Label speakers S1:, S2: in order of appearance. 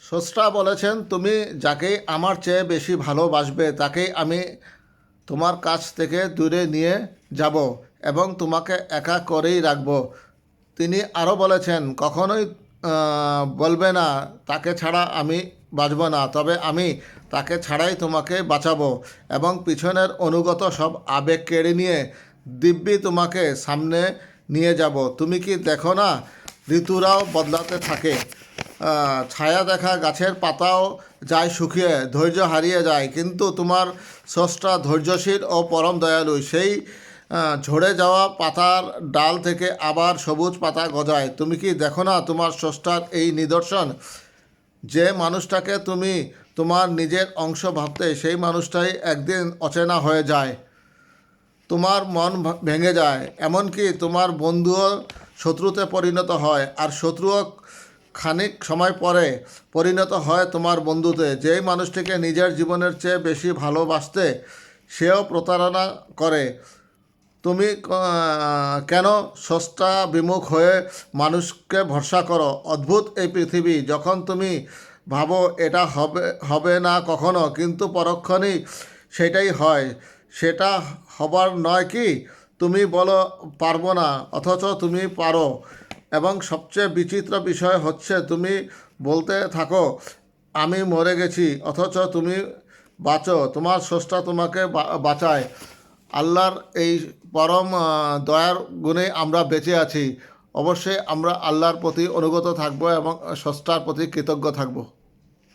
S1: স্রষ্টা বলেছেন, তুমি যাকেই আমার চেয়ে বেশি ভালোবাসবে তাকেই আমি তোমার কাছ থেকে দূরে নিয়ে যাব এবং তোমাকে একা করেই রাখব। তিনি আরও বলেছেন, কখনোই বলবে না তাকে ছাড়া আমি বাঁচব না, তবে আমি তাকে ছাড়াই তোমাকে বাঁচাবো এবং পিছনের অনুগত সব আবেগ কেড়ে নিয়ে দিব্যি তোমাকে সামনে নিয়ে যাব। তুমি কি দেখো না, ঋতুরাও বদলাতে থাকে, ছায়া দেখা গাছের পাতাও যায় শুকিয়ে, ধৈর্য হারিয়ে যায়, কিন্তু তোমার স্রষ্টা ধৈর্যশীল ও পরম দয়ালু। সেই ঝরে যাওয়া পাতার ডাল থেকে আবার সবুজ পাতা গজায়। তুমি কি দেখো না তোমার স্রষ্টার এই নিদর্শন? যে মানুষটাকে তুমি তোমার নিজের অংশ ভাবতে, সেই মানুষটাই একদিন অচেনা হয়ে যায়, তোমার মন ভেঙে যায়, এমনকি তোমার বন্ধুও শত্রুতে পরিণত হয়, আর শত্রুও খানিক সময় পরে পরিণত হয় তোমার বন্ধুতে। যেই মানুষটিকে নিজের জীবনের চেয়ে বেশি ভালোবাসতে, সেও প্রতারণা করে। তুমি কেন স্রষ্টা বিমুখ হয়ে মানুষকে ভরসা করো? অদ্ভুত এই পৃথিবী, যখন তুমি ভাবো এটা হবে হবে না কখনো, কিন্তু পরক্ষণেই সেটাই হয়। সেটা হবার নয় কি? তুমি বলো পারবো না, অথচ তুমি পারো। এবং সবচেয়ে বিচিত্র বিষয় হচ্ছে, তুমি বলতে থাকো আমি মরে গেছি, অথচ তুমি বাঁচো। তোমার স্রষ্টা তোমাকে বাঁচায়। আল্লাহর এই পরম দয়ার গুণে আমরা বেঁচে আছি। অবশ্যই আমরা আল্লাহর প্রতি অনুগত থাকব এবং স্রষ্টার প্রতি কৃতজ্ঞ থাকব।